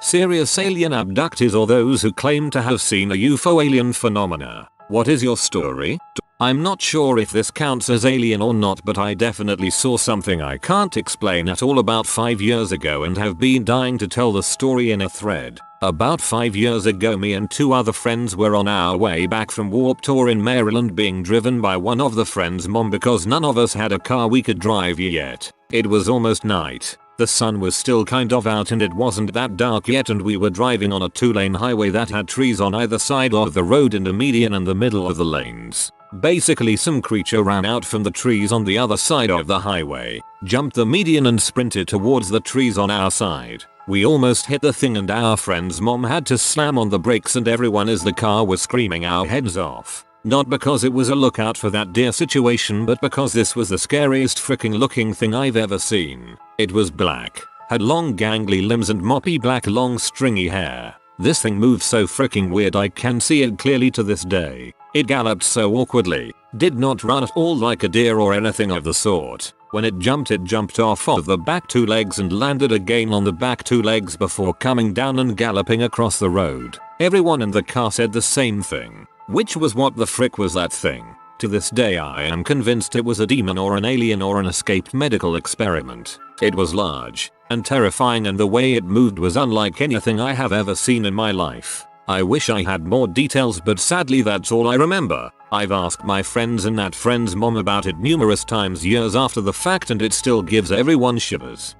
Serious alien abductees or those who claim to have seen a UFO alien phenomena. What is your story? I'm not sure if this counts as alien or not, but I definitely saw something I can't explain at all about 5 years ago and have been dying to tell the story in a thread. About 5 years ago, me and 2 other friends were on our way back from Warped Tour in Maryland, being driven by one of the friends' mom because none of us had a car we could drive yet. It was almost night. The sun was still kind of out and it wasn't that dark yet, and we were driving on a 2-lane highway that had trees on either side of the road and a median in the middle of the lanes. Basically, some creature ran out from the trees on the other side of the highway, jumped the median and sprinted towards the trees on our side. We almost hit the thing and our friend's mom had to slam on the brakes and everyone as the car was screaming our heads off. Not because it was a look out for that deer situation, but because this was the scariest freaking looking thing I've ever seen. It was black, had long gangly limbs and moppy black long stringy hair. This thing moved so freaking weird I can see it clearly to this day. It galloped so awkwardly, did not run at all like a deer or anything of the sort. When it jumped off of the back 2 legs and landed again on the back 2 legs before coming down and galloping across the road. Everyone in the car said the same thing, which was, what the frick was that thing? To this day I am convinced it was a demon or an alien or an escaped medical experiment. It was large and terrifying, and the way it moved was unlike anything I have ever seen in my life. I wish I had more details, but sadly that's all I remember. I've asked my friends and that friend's mom about it numerous times years after the fact, and it still gives everyone shivers.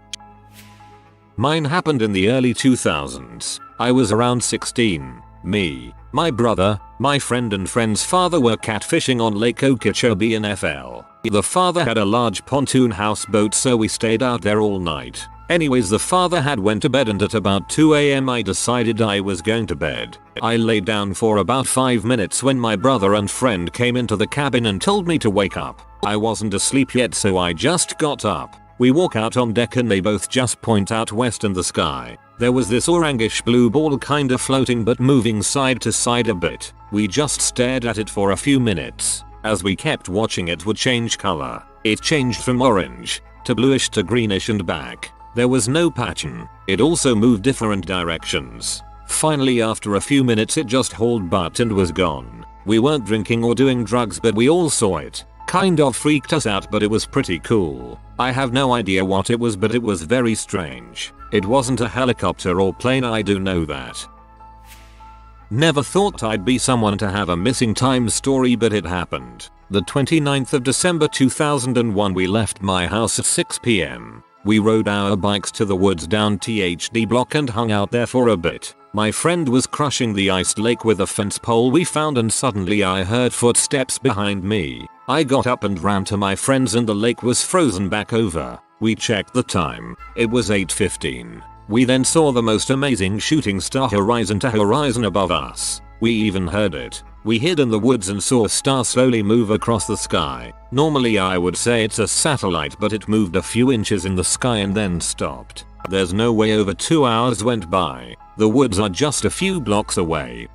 Mine happened in the early 2000s. I was around 16. Me, my brother, my friend and friend's father were catfishing on Lake Okeechobee in FL. The father had a large pontoon houseboat, so we stayed out there all night. Anyways, the father had went to bed and at about 2 AM I decided I was going to bed. I lay down for about 5 minutes when my brother and friend came into the cabin and told me to wake up. I wasn't asleep yet, so I just got up. We walk out on deck and they both just point out west in the sky. There was this orangish blue ball kinda floating but moving side to side a bit. We just stared at it for a few minutes. As we kept watching, it would change color. It changed from orange to bluish to greenish and back. There was no pattern. It also moved different directions. Finally, after a few minutes, it just hauled butt and was gone. We weren't drinking or doing drugs, but we all saw it. Kind of freaked us out, but it was pretty cool. I have no idea what it was, but it was very strange. It wasn't a helicopter or plane, I do know that. Never thought I'd be someone to have a missing time story, but it happened. The 29th of December 2001, we left my house at 6 PM. We rode our bikes to the woods down THD block and hung out there for a bit. My friend was crushing the iced lake with a fence pole we found, and suddenly I heard footsteps behind me. I got up and ran to my friends and the lake was frozen back over. We checked the time. It was 8:15. We then saw the most amazing shooting star horizon to horizon above us. We even heard it. We hid in the woods and saw a star slowly move across the sky. Normally I would say it's a satellite, but it moved a few inches in the sky and then stopped. There's no way over 2 hours went by. The woods are just a few blocks away.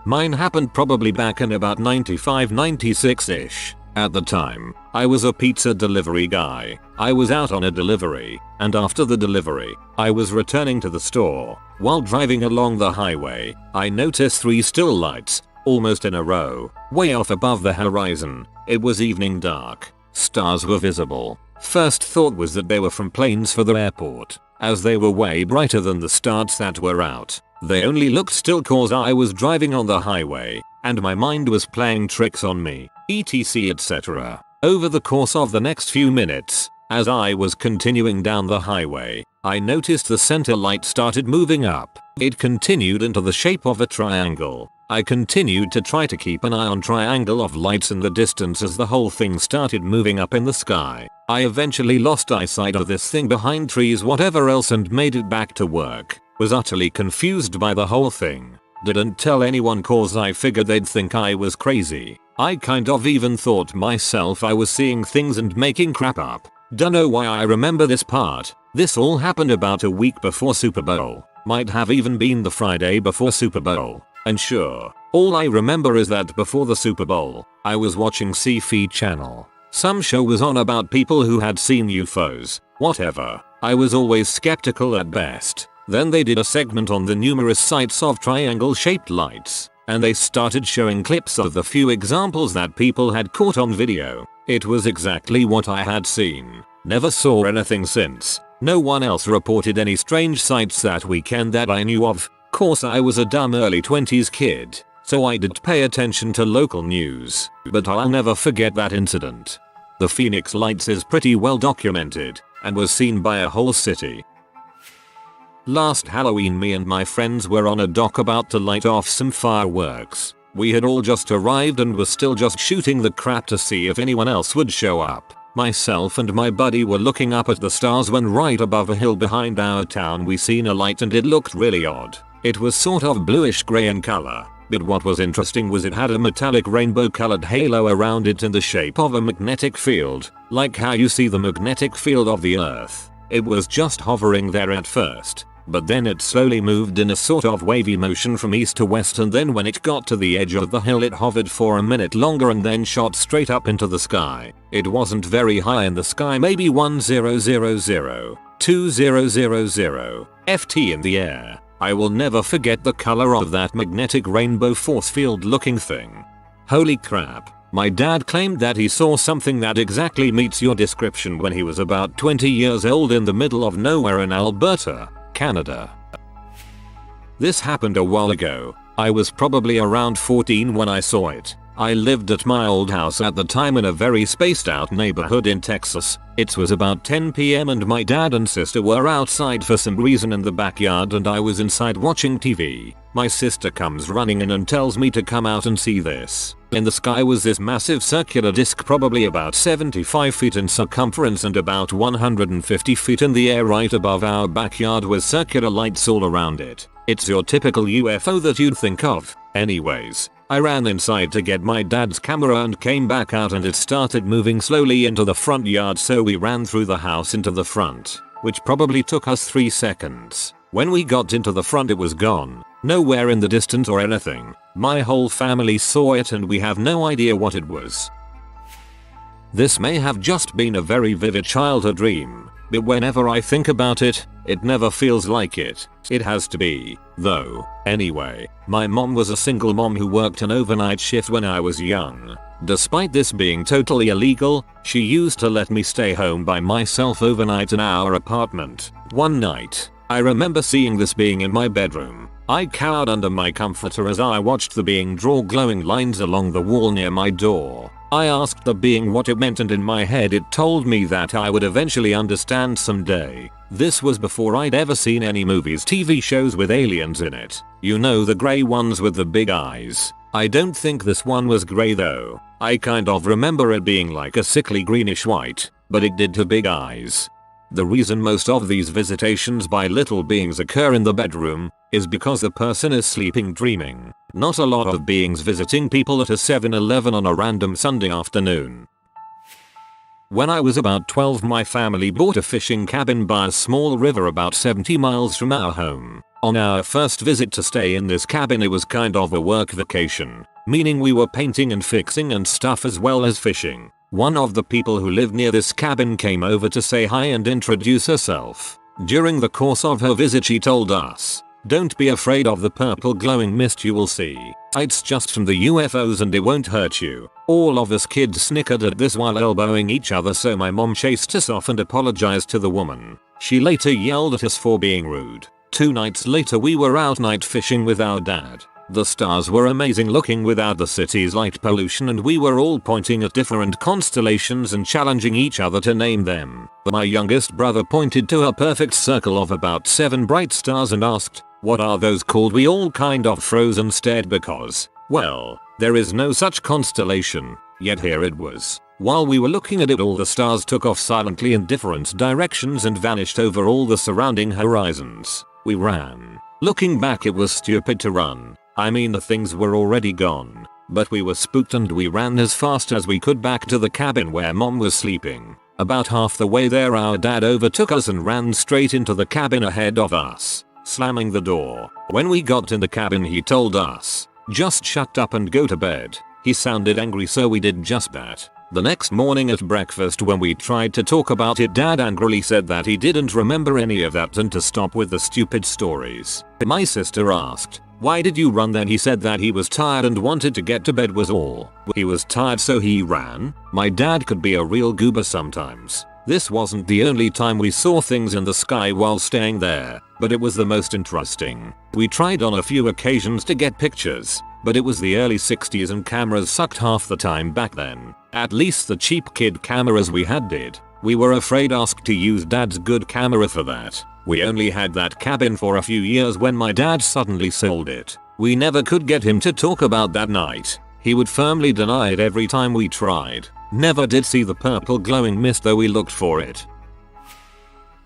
Mine happened probably back in about 95-96-ish. At the time, I was a pizza delivery guy. I was out on a delivery, and after the delivery, I was returning to the store. While driving along the highway, I noticed 3 still lights, almost in a row, way off above the horizon. It was evening dark. Stars were visible. First thought was that they were from planes for the airport, as they were way brighter than the stars that were out. They only looked still cause I was driving on the highway, and my mind was playing tricks on me, etc etc. Over the course of the next few minutes, as I was continuing down the highway, I noticed the center light started moving up. It continued into the shape of a triangle. I continued to try to keep an eye on triangle of lights in the distance as the whole thing started moving up in the sky. I eventually lost eyesight of this thing behind trees whatever else and made it back to work. Was utterly confused by the whole thing. Didn't tell anyone cause I figured they'd think I was crazy. I kind of even thought myself I was seeing things and making crap up. Dunno why I remember this part. This all happened about a week before Super Bowl. Might have even been the Friday before Super Bowl. And sure, all I remember is that before the Super Bowl, I was watching C-Feed channel. Some show was on about people who had seen UFOs. Whatever. I was always skeptical at best. Then they did a segment on the numerous sights of triangle-shaped lights, and they started showing clips of the few examples that people had caught on video. It was exactly what I had seen. Never saw anything since. No one else reported any strange sights that weekend that I knew of. Course I was a dumb early 20s kid, so I did pay attention to local news, but I'll never forget that incident. The Phoenix Lights is pretty well documented, and was seen by a whole city. Last Halloween me and my friends were on a dock about to light off some fireworks. We had all just arrived and were still just shooting the crap to see if anyone else would show up. Myself and my buddy were looking up at the stars when right above a hill behind our town we seen a light and it looked really odd. It was sort of bluish grey in color, but what was interesting was it had a metallic rainbow colored halo around it in the shape of a magnetic field, like how you see the magnetic field of the earth. It was just hovering there at first, but then it slowly moved in a sort of wavy motion from east to west, and then when it got to the edge of the hill it hovered for a minute longer and then shot straight up into the sky. It wasn't very high in the sky, maybe 1000, 2000 ft in the air. I will never forget the color of that magnetic rainbow force field looking thing. Holy crap. My dad claimed that he saw something that exactly meets your description when he was about 20 years old in the middle of nowhere in Alberta, Canada. This happened a while ago. I was probably around 14 when I saw it. I lived at my old house at the time in a very spaced out neighborhood in Texas. It was about 10 p.m. and my dad and sister were outside for some reason in the backyard and I was inside watching TV. My sister comes running in and tells me to come out and see this. In the sky was this massive circular disc probably about 75 feet in circumference and about 150 feet in the air right above our backyard with circular lights all around it. It's your typical UFO that you'd think of. Anyways, I ran inside to get my dad's camera and came back out and it started moving slowly into the front yard, so we ran through the house into the front, which probably took us 3 seconds. When we got into the front it was gone. Nowhere in the distance or anything. My whole family saw it and we have no idea what it was. This may have just been a very vivid childhood dream, but whenever I think about it, it never feels like it. It has to be, though. Anyway, my mom was a single mom who worked an overnight shift when I was young. Despite this being totally illegal, she used to let me stay home by myself overnight in our apartment. One night, I remember seeing this being in my bedroom. I cowered under my comforter as I watched the being draw glowing lines along the wall near my door. I asked the being what it meant and in my head it told me that I would eventually understand someday. This was before I'd ever seen any movies, TV shows with aliens in it. You know, the grey ones with the big eyes. I don't think this one was grey though. I kind of remember it being like a sickly greenish white, but it did have big eyes. The reason most of these visitations by little beings occur in the bedroom is because the person is sleeping dreaming. Not a lot of beings visiting people at a 7-Eleven on a random Sunday afternoon. When I was about 12 my family bought a fishing cabin by a small river about 70 miles from our home. On our first visit to stay in this cabin it was kind of a work vacation, meaning we were painting and fixing and stuff as well as fishing. One of the people who lived near this cabin came over to say hi and introduce herself. During the course of her visit she told us, "Don't be afraid of the purple glowing mist you will see. It's just from the UFOs and it won't hurt you." All of us kids snickered at this while elbowing each other, so my mom chased us off and apologized to the woman. She later yelled at us for being rude. 2 nights later we were out night fishing with our dad. The stars were amazing looking without the city's light pollution and we were all pointing at different constellations and challenging each other to name them. My youngest brother pointed to a perfect circle of about 7 bright stars and asked, "What are those called?" We all kind of froze and stared because, well, there is no such constellation, yet here it was. While we were looking at it all the stars took off silently in different directions and vanished over all the surrounding horizons. We ran. Looking back it was stupid to run. I mean the things were already gone. But we were spooked and we ran as fast as we could back to the cabin where mom was sleeping. About half the way there our dad overtook us and ran straight into the cabin ahead of us, slamming the door. When we got in the cabin he told us, "Just shut up and go to bed." He sounded angry so we did just that. The next morning at breakfast when we tried to talk about it, Dad angrily said that he didn't remember any of that and to stop with the stupid stories. My sister asked, "Why did you run then?" He said that he was tired and wanted to get to bed was all. He was tired so he ran. My dad could be a real goober sometimes. This wasn't the only time we saw things in the sky while staying there, but it was the most interesting. We tried on a few occasions to get pictures, but it was the early 60s and cameras sucked half the time back then. At least the cheap kid cameras we had did. We were afraid asked to use Dad's good camera for that. We only had that cabin for a few years when my dad suddenly sold it. We never could get him to talk about that night. He would firmly deny it every time we tried. Never did see the purple glowing mist though we looked for it.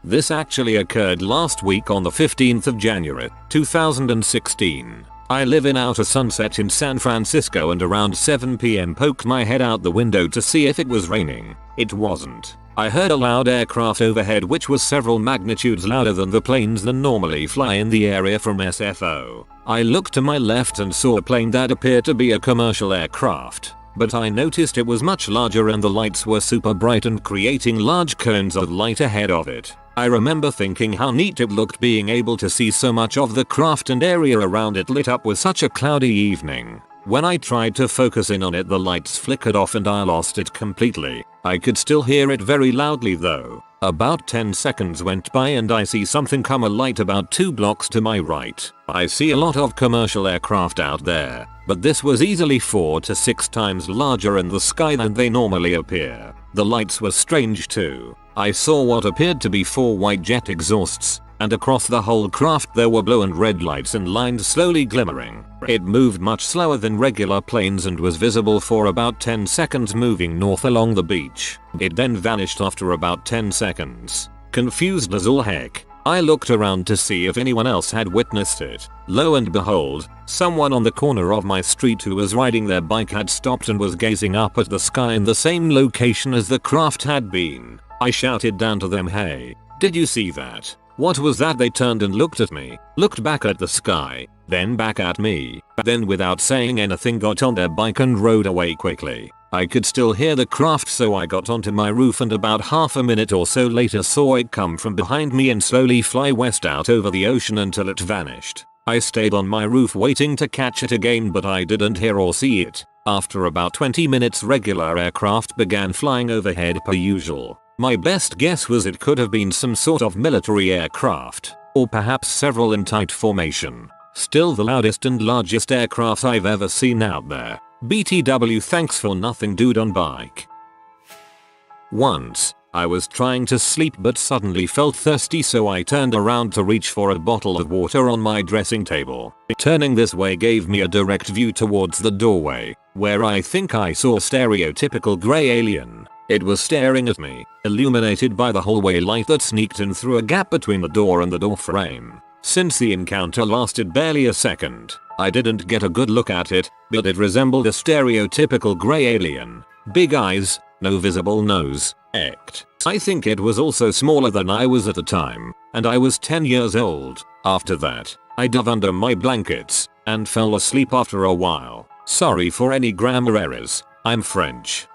This actually occurred last week on the 15th of January, 2016. I live in Outer Sunset in San Francisco and around 7 PM poked my head out the window to see if it was raining. It wasn't. I heard a loud aircraft overhead which was several magnitudes louder than the planes that normally fly in the area from SFO. I looked to my left and saw a plane that appeared to be a commercial aircraft, but I noticed it was much larger and the lights were super bright and creating large cones of light ahead of it. I remember thinking how neat it looked being able to see so much of the craft and area around it lit up with such a cloudy evening. When I tried to focus in on it, the lights flickered off and I lost it completely. I could still hear it very loudly though. About 10 seconds went by and I see something come alight about 2 blocks to my right. I see a lot of commercial aircraft out there, but this was easily 4 to 6 times larger in the sky than they normally appear. The lights were strange too. I saw what appeared to be 4 white jet exhausts, and across the whole craft there were blue and red lights and lines slowly glimmering. It moved much slower than regular planes and was visible for about 10 seconds moving north along the beach. It then vanished after about 10 seconds. Confused as all heck, I looked around to see if anyone else had witnessed it. Lo and behold, someone on the corner of my street who was riding their bike had stopped and was gazing up at the sky in the same location as the craft had been. I shouted down to them, "Hey, did you see that? What was that?" They turned and looked at me, looked back at the sky, then back at me, then without saying anything got on their bike and rode away quickly. I could still hear the craft so I got onto my roof and about half a minute or so later saw it come from behind me and slowly fly west out over the ocean until it vanished. I stayed on my roof waiting to catch it again but I didn't hear or see it. After about 20 minutes regular aircraft began flying overhead per usual. My best guess was it could have been some sort of military aircraft, or perhaps several in tight formation. Still the loudest and largest aircraft I've ever seen out there. BTW, thanks for nothing dude on bike. Once, I was trying to sleep but suddenly felt thirsty so I turned around to reach for a bottle of water on my dressing table. Turning this way gave me a direct view towards the doorway, where I think I saw a stereotypical grey alien. It was staring at me, illuminated by the hallway light that sneaked in through a gap between the door and the door frame. Since the encounter lasted barely a second, I didn't get a good look at it, but it resembled a stereotypical grey alien. Big eyes, no visible nose, act. I think it was also smaller than I was at the time, and I was 10 years old. After that, I dove under my blankets, and fell asleep after a while. Sorry for any grammar errors, I'm French.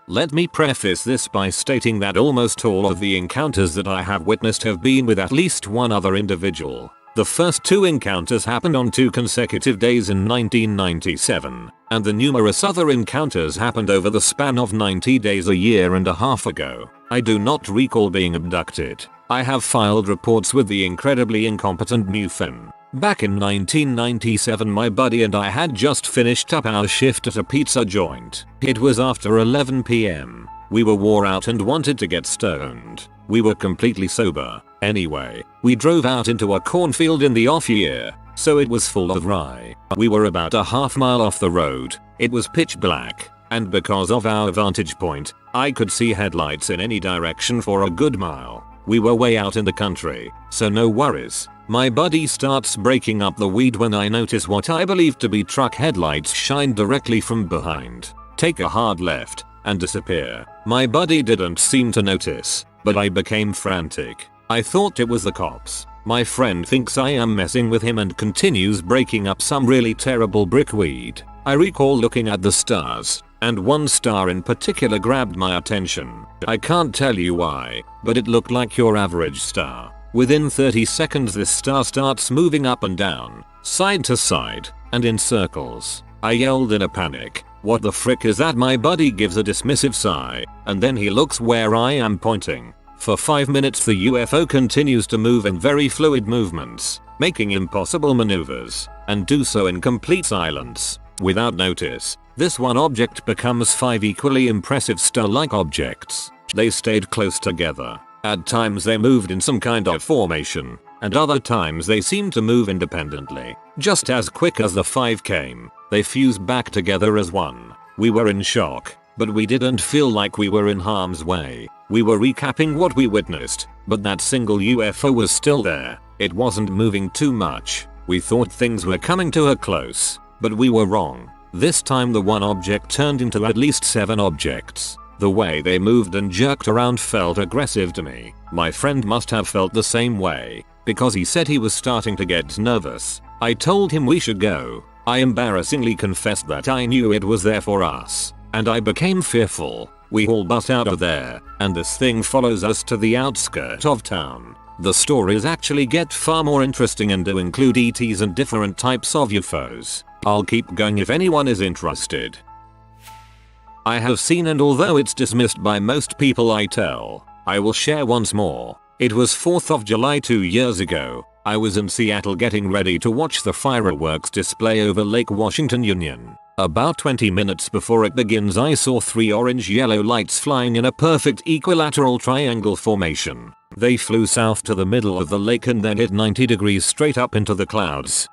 Let me preface this by stating that almost all of the encounters that I have witnessed have been with at least one other individual. The first 2 encounters happened on 2 consecutive days in 1997, and the numerous other encounters happened over the span of 90 days a year and a half ago. I do not recall being abducted. I have filed reports with the incredibly incompetent MUFON. Back in 1997 my buddy and I had just finished up our shift at a pizza joint. It was after 11 PM. We were wore out and wanted to get stoned. We were completely sober. Anyway, we drove out into a cornfield in the off year, so it was full of rye. We were about a half mile off the road. It was pitch black, and because of our vantage point, I could see headlights in any direction for a good mile. We were way out in the country, so no worries. My buddy starts breaking up the weed when I notice what I believe to be truck headlights shine directly from behind, take a hard left, and disappear. My buddy didn't seem to notice, but I became frantic. I thought it was the cops. My friend thinks I am messing with him and continues breaking up some really terrible brickweed. I recall looking at the stars and one star in particular grabbed my attention. I can't tell you why, but it looked like your average star. Within 30 seconds this star starts moving up and down, side to side, and in circles. I yelled in a panic, "What the frick is that?" My buddy gives a dismissive sigh, and then he looks where I am pointing. For 5 minutes the UFO continues to move in very fluid movements, making impossible maneuvers, and do so in complete silence. Without notice, this one object becomes 5 equally impressive star-like objects. They stayed close together. At times they moved in some kind of formation, and other times they seemed to move independently. Just as quick as the 5 came, they fused back together as one. We were in shock, but we didn't feel like we were in harm's way. We were recapping what we witnessed, but that single UFO was still there. It wasn't moving too much. We thought things were coming to a close, but we were wrong. This time the one object turned into at least 7 objects. The way they moved and jerked around felt aggressive to me. My friend must have felt the same way, because he said he was starting to get nervous. I told him we should go. I embarrassingly confessed that I knew it was there for us, and I became fearful. We all bust out of there, and this thing follows us to the outskirts of town. The stories actually get far more interesting and do include ETs and different types of UFOs. I'll keep going if anyone is interested. I have seen, and although it's dismissed by most people I will share once more. It was 4th of July 2 years ago. I was in Seattle getting ready to watch the fireworks display over Lake Washington Union. About 20 minutes before it begins I saw 3 orange-yellow lights flying in a perfect equilateral triangle formation. They flew south to the middle of the lake and then hit 90 degrees straight up into the clouds.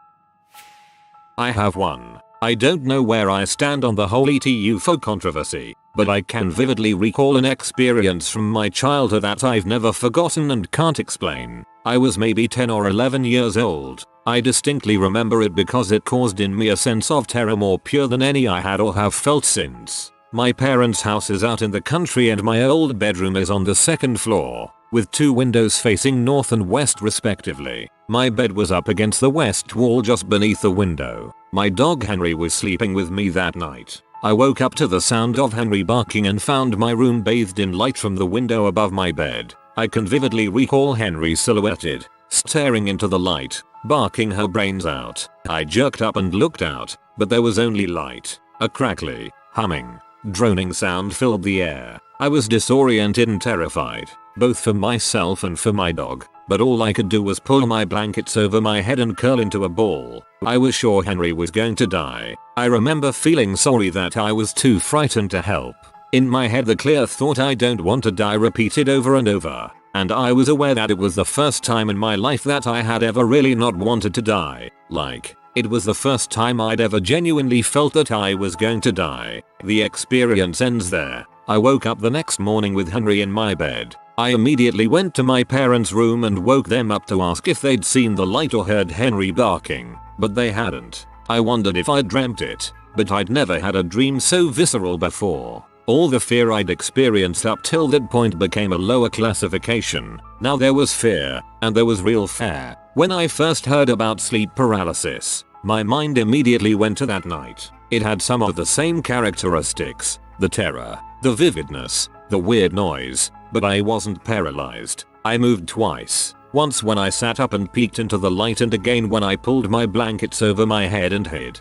I have one. I don't know where I stand on the whole ET UFO controversy, but I can vividly recall an experience from my childhood that I've never forgotten and can't explain. I was maybe 10 or 11 years old. I distinctly remember it because it caused in me a sense of terror more pure than any I had or have felt since. My parents' house is out in the country and my old bedroom is on the 2nd floor, with 2 windows facing north and west respectively. My bed was up against the west wall just beneath the window. My dog Henry was sleeping with me that night. I woke up to the sound of Henry barking and found my room bathed in light from the window above my bed. I can vividly recall Henry silhouetted, staring into the light, barking her brains out. I jerked up and looked out, but there was only light. A crackly, humming, droning sound filled the air. I was disoriented and terrified, both for myself and for my dog, but all I could do was pull my blankets over my head and curl into a ball. I was sure Henry was going to die. I remember feeling sorry that I was too frightened to help. In my head the clear thought "I don't want to die" repeated over and over, and I was aware that it was the first time in my life that I had ever really not wanted to die. Like, it was the first time I'd ever genuinely felt that I was going to die. The experience ends there. I woke up the next morning with Henry in my bed. I immediately went to my parents' room and woke them up to ask if they'd seen the light or heard Henry barking, but they hadn't. I wondered if I'd dreamt it, but I'd never had a dream so visceral before. All the fear I'd experienced up till that point became a lower classification. Now there was fear, and there was real fear. When I first heard about sleep paralysis, my mind immediately went to that night. It had some of the same characteristics: the terror, the vividness, the weird noise, but I wasn't paralyzed. I moved twice. Once when I sat up and peeked into the light, and again when I pulled my blankets over my head and hid.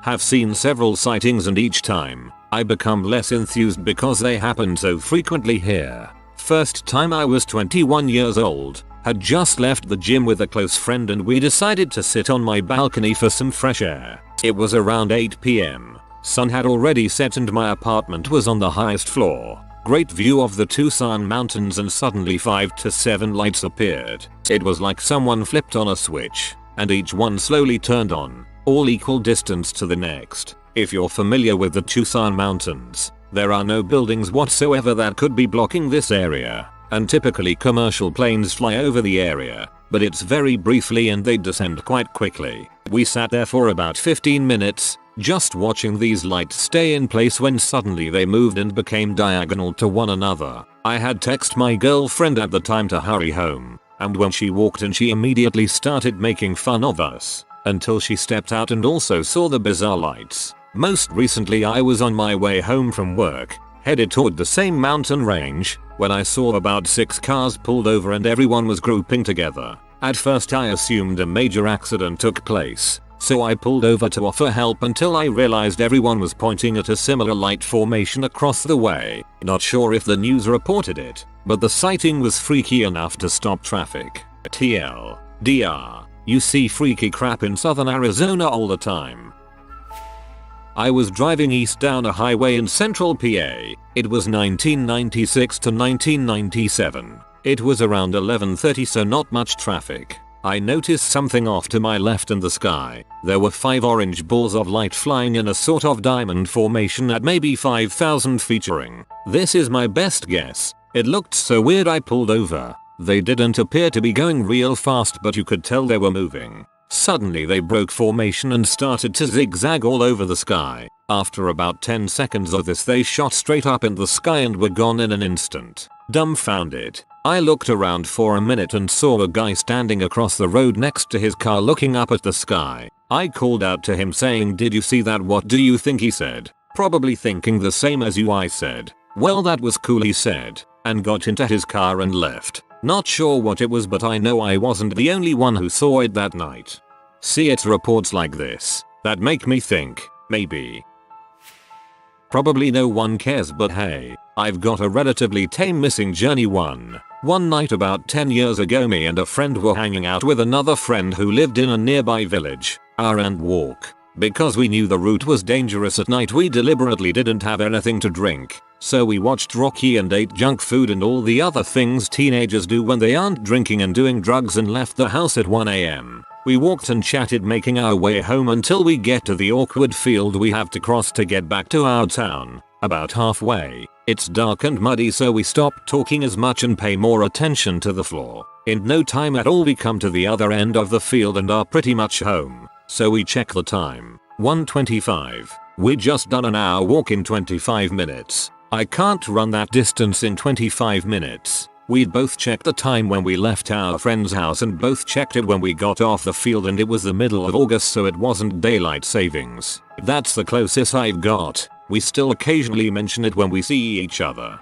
Have seen several sightings, and each time, I become less enthused because they happen so frequently here. First time I was 21 years old, had just left the gym with a close friend and we decided to sit on my balcony for some fresh air. It was around 8 PM. Sun had already set and my apartment was on the highest floor. Great view of the Tucson mountains, and suddenly 5 to 7 lights appeared. It was like someone flipped on a switch, and each one slowly turned on, all equal distance to the next. If you're familiar with the Tucson mountains, there are no buildings whatsoever that could be blocking this area, and typically commercial planes fly over the area, but it's very briefly and they descend quite quickly. We sat there for about 15 minutes, just watching these lights stay in place when suddenly they moved and became diagonal to one another. I had texted my girlfriend at the time to hurry home, and when she walked in she immediately started making fun of us, until she stepped out and also saw the bizarre lights. Most recently I was on my way home from work, headed toward the same mountain range, when I saw about 6 cars pulled over and everyone was grouping together. At first I assumed a major accident took place, so I pulled over to offer help until I realized everyone was pointing at a similar light formation across the way. Not sure if the news reported it, but the sighting was freaky enough to stop traffic. TLDR, you see freaky crap in southern Arizona all the time. I was driving east down a highway in central PA. It was 1996 to 1997. It was around 11:30, so not much traffic. I noticed something off to my left in the sky. There were 5 orange balls of light flying in a sort of diamond formation at maybe 5,000 feet. This is my best guess. It looked so weird I pulled over. They didn't appear to be going real fast, but you could tell they were moving. Suddenly they broke formation and started to zigzag all over the sky. After about 10 seconds of this, they shot straight up in the sky and were gone in an instant. Dumbfounded, I looked around for a minute and saw a guy standing across the road next to his car looking up at the sky. I called out to him saying, "Did you see that?" "What do you think?" he said. "Probably thinking the same as you," I said. "Well, that was cool," he said, and got into his car and left. Not sure what it was, but I know I wasn't the only one who saw it that night. See, it's reports like this that make me think, maybe. Probably no one cares, but hey, I've got a relatively tame missing journey one. One night about 10 years ago, me and a friend were hanging out with another friend who lived in a nearby village. Hour and walk. Because we knew the route was dangerous at night, we deliberately didn't have anything to drink. So we watched Rocky and ate junk food and all the other things teenagers do when they aren't drinking and doing drugs, and left the house at 1 AM. We walked and chatted, making our way home until we get to the awkward field we have to cross to get back to our town. About halfway, it's dark and muddy, so we stop talking as much and pay more attention to the floor. In no time at all we come to the other end of the field and are pretty much home. So we check the time. 1:25. We just done an hour walk in 25 minutes. I can't run that distance in 25 minutes. We'd both checked the time when we left our friend's house and both checked it when we got off the field, and it was the middle of August, so it wasn't daylight savings. That's the closest I've got. We still occasionally mention it when we see each other.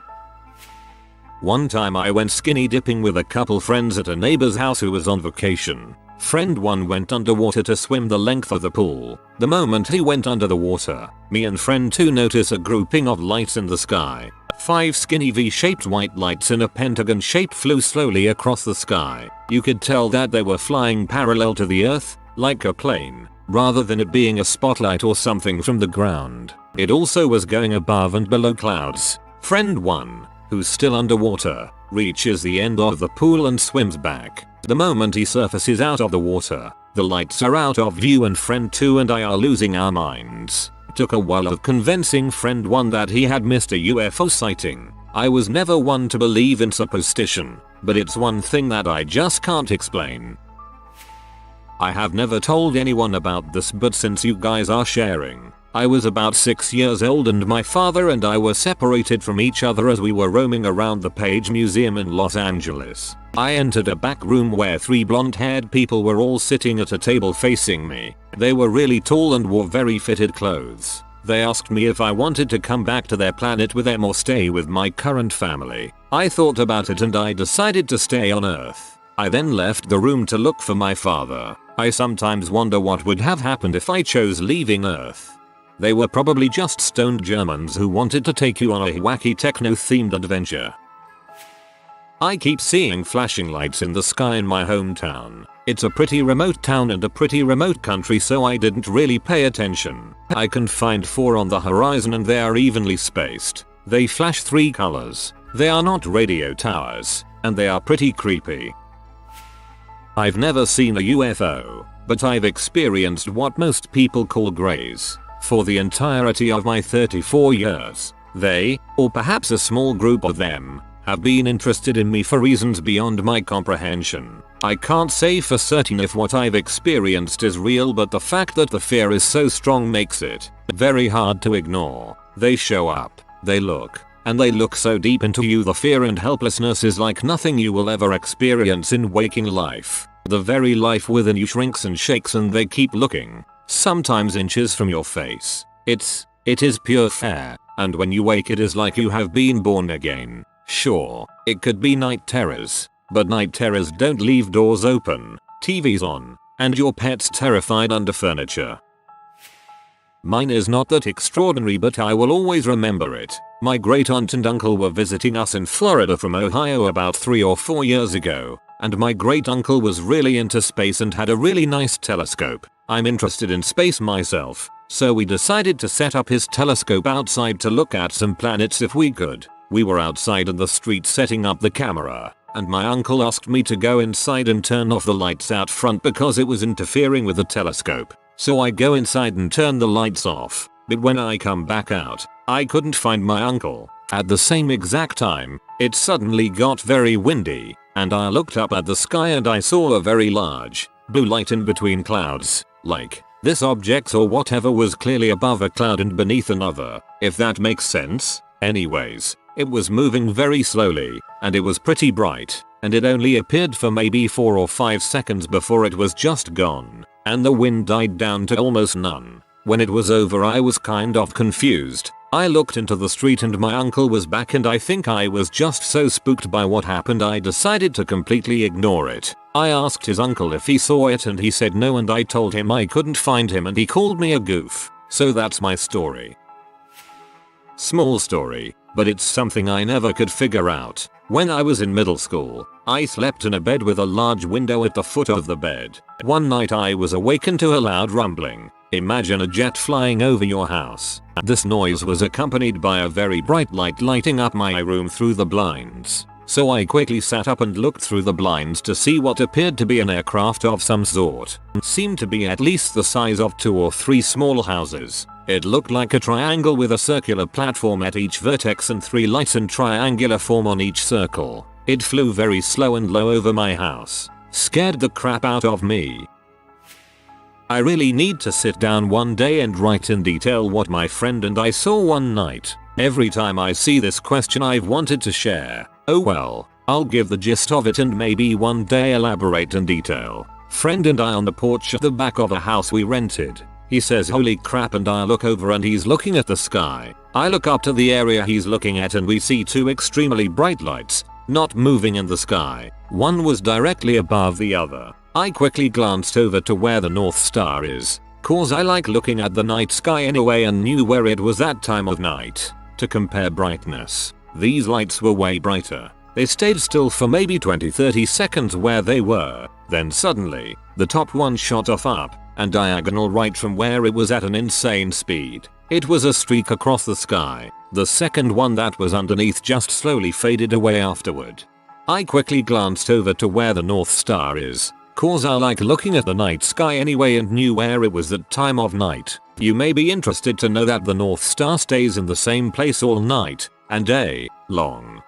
One time I went skinny dipping with a couple friends at a neighbor's house who was on vacation. Friend 1 went underwater to swim the length of the pool. The moment he went under the water, me and friend 2 notice a grouping of lights in the sky. 5 skinny V-shaped white lights in a pentagon shape flew slowly across the sky. You could tell that they were flying parallel to the earth, like a plane, rather than it being a spotlight or something from the ground. It also was going above and below clouds. Friend 1, who's still underwater, reaches the end of the pool and swims back. The moment he surfaces out of the water, the lights are out of view and friend 2 and I are losing our minds. Took a while of convincing friend 1 that he had missed a UFO sighting. I was never one to believe in superstition, but it's one thing that I just can't explain. I have never told anyone about this, but since you guys are sharing, I was about 6 years old and my father and I were separated from each other as we were roaming around the Page Museum in Los Angeles. I entered a back room where 3 blonde-haired people were all sitting at a table facing me. They were really tall and wore very fitted clothes. They asked me if I wanted to come back to their planet with them or stay with my current family. I thought about it and I decided to stay on Earth. I then left the room to look for my father. I sometimes wonder what would have happened if I chose leaving Earth. They were probably just stoned Germans who wanted to take you on a wacky techno-themed adventure. I keep seeing flashing lights in the sky in my hometown. It's a pretty remote town and a pretty remote country, so I didn't really pay attention. I can find 4 on the horizon and they are evenly spaced. They flash 3 colors. They are not radio towers, and they are pretty creepy. I've never seen a UFO, but I've experienced what most people call grays. For the entirety of my 34 years, they, or perhaps a small group of them, have been interested in me for reasons beyond my comprehension. I can't say for certain if what I've experienced is real, but the fact that the fear is so strong makes it very hard to ignore. They show up, they look, and they look so deep into you. The fear and helplessness is like nothing you will ever experience in waking life. The very life within you shrinks and shakes and they keep looking, sometimes inches from your face. It is pure fare, and when you wake it is like you have been born again. Sure, it could be night terrors, but night terrors don't leave doors open, TVs on, and your pets terrified under furniture. Mine is not that extraordinary, but I will always remember it. My great aunt and uncle were visiting us in Florida from Ohio about 3 or 4 years ago, and my great uncle was really into space and had a really nice telescope. I'm interested in space myself, so we decided to set up his telescope outside to look at some planets if we could. We were outside in the street setting up the camera, and my uncle asked me to go inside and turn off the lights out front because it was interfering with the telescope. So I go inside and turn the lights off, but when I come back out, I couldn't find my uncle. At the same exact time, it suddenly got very windy, and I looked up at the sky and I saw a very large, blue light in between clouds, like this object or whatever was clearly above a cloud and beneath another, if that makes sense. Anyways, it was moving very slowly, and it was pretty bright, and it only appeared for maybe 4 or 5 seconds before it was just gone, and the wind died down to almost none. When it was over I was kind of confused. I looked into the street and my uncle was back, and I think I was just so spooked by what happened I decided to completely ignore it. I asked his uncle if he saw it and he said no, and I told him I couldn't find him and he called me a goof. So that's my story. Small story, but it's something I never could figure out. When I was in middle school, I slept in a bed with a large window at the foot of the bed. One night I was awakened to a loud rumbling. Imagine a jet flying over your house. This noise was accompanied by a very bright light lighting up my room through the blinds. So I quickly sat up and looked through the blinds to see what appeared to be an aircraft of some sort. It seemed to be at least the size of 2 or 3 small houses. It looked like a triangle with a circular platform at each vertex and 3 lights in triangular form on each circle. It flew very slow and low over my house. Scared the crap out of me. I really need to sit down one day and write in detail what my friend and I saw one night. Every time I see this question I've wanted to share. Oh well, I'll give the gist of it and maybe one day elaborate in detail. Friend and I on the porch at the back of a house we rented. He says holy crap, and I look over and he's looking at the sky. I look up to the area he's looking at and we see 2 extremely bright lights, not moving in the sky. One was directly above the other. I quickly glanced over to where the North Star is, cause I like looking at the night sky anyway, and knew where it was that time of night. To compare brightness, these lights were way brighter. They stayed still for maybe 20-30 seconds where they were, then suddenly, the top one shot off up and diagonal right from where it was at an insane speed. It was a streak across the sky. The second one that was underneath just slowly faded away afterward. I quickly glanced over to where the North Star is, cause I like looking at the night sky anyway, and knew where it was that time of night. You may be interested to know that the North Star stays in the same place all night and day long.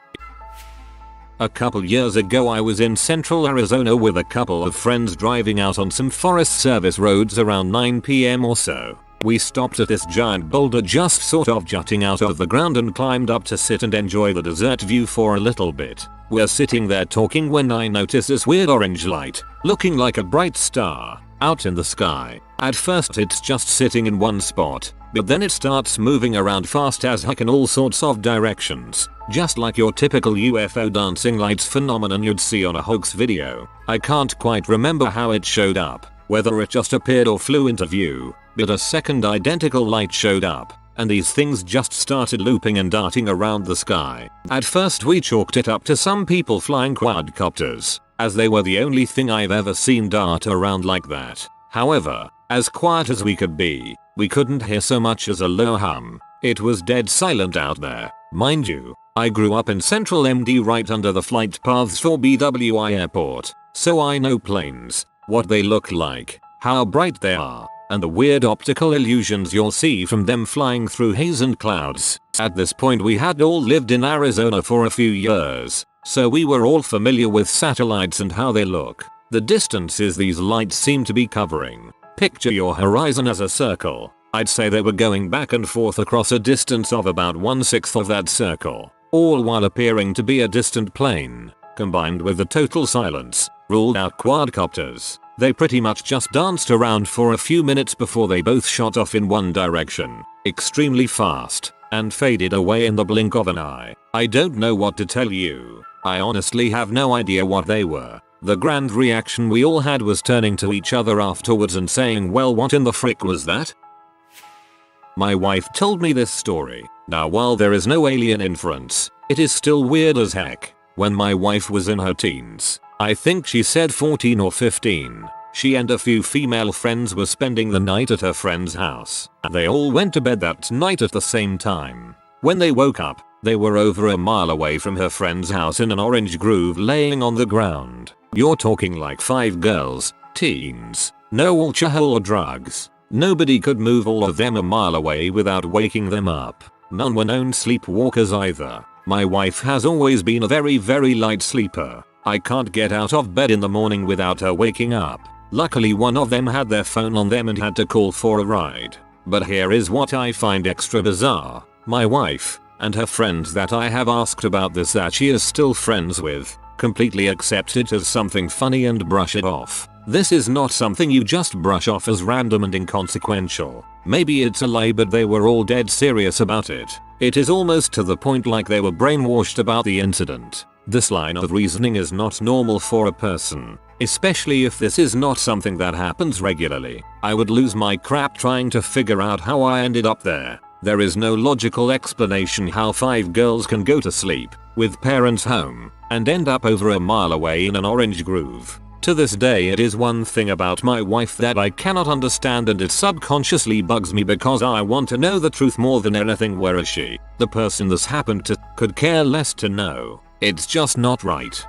A couple years ago I was in central Arizona with a couple of friends driving out on some Forest Service roads around 9 PM or so. We stopped at this giant boulder just sort of jutting out of the ground and climbed up to sit and enjoy the desert view for a little bit. We're sitting there talking when I notice this weird orange light, looking like a bright star, out in the sky. At first it's just sitting in one spot, but then it starts moving around fast as heck in all sorts of directions, just like your typical UFO dancing lights phenomenon you'd see on a hoax video. I can't quite remember how it showed up, whether it just appeared or flew into view, but a second identical light showed up, and these things just started looping and darting around the sky. At first we chalked it up to some people flying quadcopters, as they were the only thing I've ever seen dart around like that. However, as quiet as we could be, we couldn't hear so much as a low hum. It was dead silent out there. Mind you, I grew up in central MD right under the flight paths for BWI Airport, so I know planes, what they look like, how bright they are, and the weird optical illusions you'll see from them flying through haze and clouds. At this point we had all lived in Arizona for a few years, so we were all familiar with satellites and how they look. The distances these lights seem to be covering. Picture your horizon as a circle. I'd say they were going back and forth across a distance of about 1/6 of that circle, all while appearing to be a distant plane. Combined with the total silence, ruled out quadcopters. They pretty much just danced around for a few minutes before they both shot off in one direction, extremely fast, and faded away in the blink of an eye. I don't know what to tell you. I honestly have no idea what they were. The grand reaction we all had was turning to each other afterwards and saying, well, what in the frick was that? My wife told me this story. Now while there is no alien inference, it is still weird as heck. When my wife was in her teens, I think she said 14 or 15, she and a few female friends were spending the night at her friend's house. They all went to bed that night at the same time. When they woke up, they were over a mile away from her friend's house in an orange grove laying on the ground. You're talking like 5 girls, teens, no alcohol or drugs. Nobody could move all of them a mile away without waking them up. None were known sleepwalkers either. My wife has always been a very light sleeper. I can't get out of bed in the morning without her waking up. Luckily one of them had their phone on them and had to call for a ride. But here is what I find extra bizarre. My wife and her friends that I have asked about this that she is still friends with completely accept it as something funny and brush it off. This is not something you just brush off as random and inconsequential. Maybe it's a lie, but they were all dead serious about it. It is almost to the point like they were brainwashed about the incident. This line of reasoning is not normal for a person, especially if this is not something that happens regularly. I would lose my crap trying to figure out how I ended up there. There is no logical explanation how 5 girls can go to sleep with parents home and end up over a mile away in an orange grove. To this day it is one thing about my wife that I cannot understand, and it subconsciously bugs me because I want to know the truth more than anything, whereas she, the person this happened to, could care less to know. It's just not right.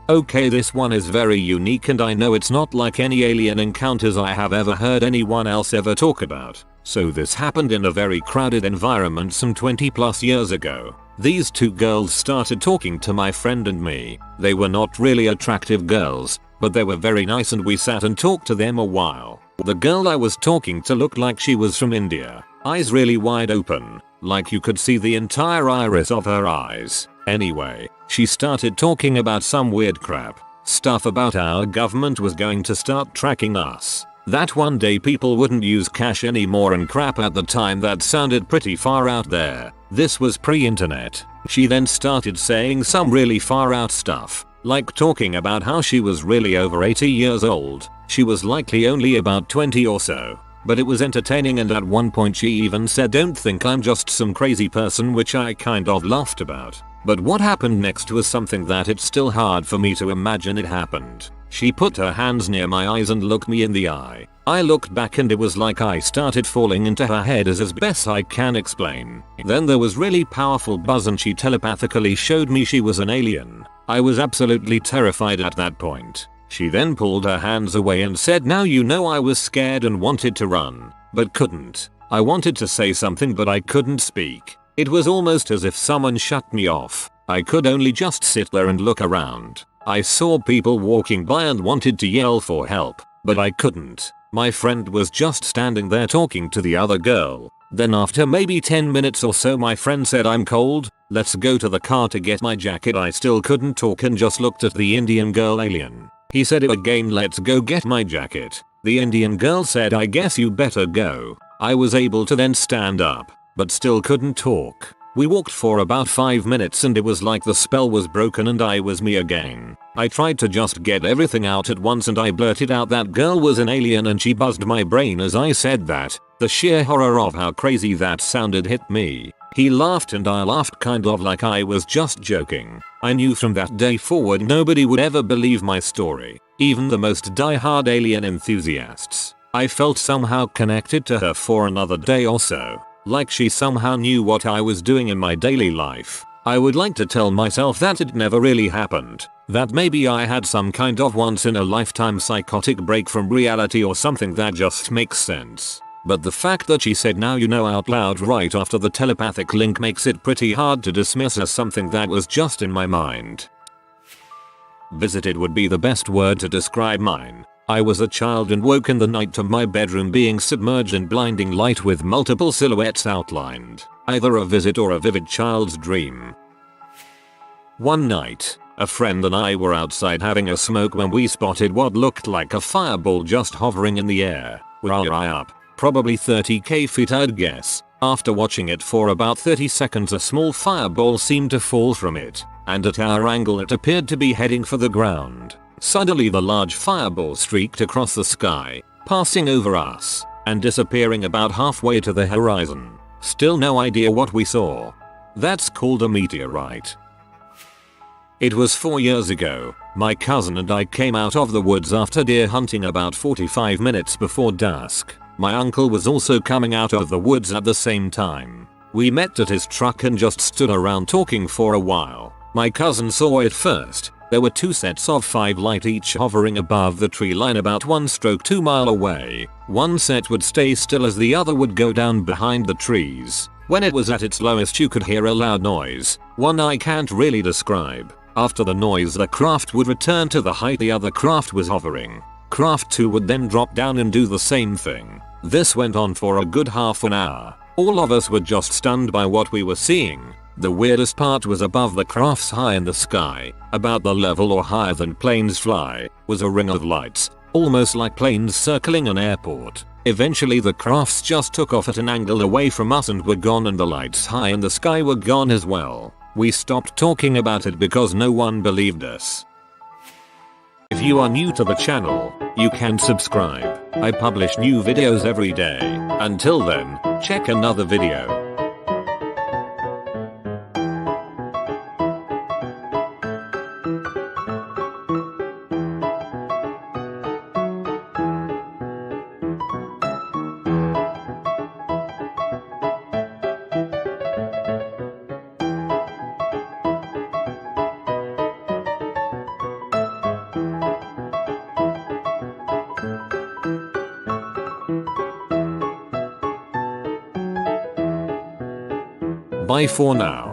Okay, this one is very unique and I know it's not like any alien encounters I have ever heard anyone else ever talk about. So this happened in a very crowded environment some 20+ years ago. These 2 girls started talking to my friend and me. They were not really attractive girls, but they were very nice and we sat and talked to them a while. The girl I was talking to looked like she was from India. Eyes really wide open, like you could see the entire iris of her eyes. Anyway, she started talking about some weird crap. Stuff about our government was going to start tracking us. That one day people wouldn't use cash anymore and crap at the time that sounded pretty far out there. This was pre-internet. She then started saying some really far out stuff, like talking about how she was really over 80 years old. She was likely only about 20 or so. But it was entertaining, and at one point she even said, "Don't think I'm just some crazy person," which I kind of laughed about. But what happened next was something that it's still hard for me to imagine it happened. She put her hands near my eyes and looked me in the eye. I looked back and it was like I started falling into her head as best I can explain. Then there was really powerful buzz and she telepathically showed me she was an alien. I was absolutely terrified at that point. She then pulled her hands away and said, "Now you know." I was scared and wanted to run, but couldn't. I wanted to say something but I couldn't speak. It was almost as if someone shut me off. I could only just sit there and look around. I saw people walking by and wanted to yell for help, but I couldn't. My friend was just standing there talking to the other girl. Then after maybe 10 minutes or so my friend said, "I'm cold, let's go to the car to get my jacket." I still couldn't talk and just looked at the Indian girl alien. He said it again, "Let's go get my jacket." The Indian girl said, "I guess you better go." I was able to then stand up, but still couldn't talk. We walked for about 5 minutes and it was like the spell was broken and I was me again. I tried to just get everything out at once and I blurted out that girl was an alien, and she buzzed my brain as I said that. The sheer horror of how crazy that sounded hit me. He laughed and I laughed, kind of like I was just joking. I knew from that day forward nobody would ever believe my story, even the most die-hard alien enthusiasts. I felt somehow connected to her for another day or so. Like she somehow knew what I was doing in my daily life. I would like to tell myself that it never really happened. That maybe I had some kind of once in a lifetime psychotic break from reality or something that just makes sense. But the fact that she said "now you know" out loud right after the telepathic link makes it pretty hard to dismiss as something that was just in my mind. Visited would be the best word to describe mine. I was a child and woke in the night to my bedroom being submerged in blinding light with multiple silhouettes outlined. Either a visit or a vivid child's dream. One night, A friend and I were outside having a smoke when we spotted what looked like a fireball just hovering in the air. We're up, probably 30k feet I'd guess. After watching it for about 30 seconds a small fireball seemed to fall from it, and at our angle it appeared to be heading for the ground. Suddenly the large fireball streaked across the sky, passing over us, and disappearing about halfway to the horizon. Still no idea what we saw. That's called a meteorite. It was 4 years ago. My cousin and I came out of the woods after deer hunting about 45 minutes before dusk. My uncle was also coming out of the woods at the same time. We met at his truck and just stood around talking for a while. My cousin saw it first. There were 2 sets of 5 light each hovering above the tree line about 1/2 mile away. One set would stay still as the other would go down behind the trees. When it was at its lowest you could hear a loud noise, one I can't really describe. After the noise the craft would return to the height the other craft was hovering. Craft 2 would then drop down and do the same thing. This went on for a good half an hour. All of us were just stunned by what we were seeing. The weirdest part was above the crafts high in the sky, about the level or higher than planes fly, was a ring of lights, almost like planes circling an airport. Eventually the crafts just took off at an angle away from us and were gone, and the lights high in the sky were gone as well. We stopped talking about it because no one believed us. If you are new to the channel, you can subscribe. I publish new videos every day. Until then, check another video. Bye for now.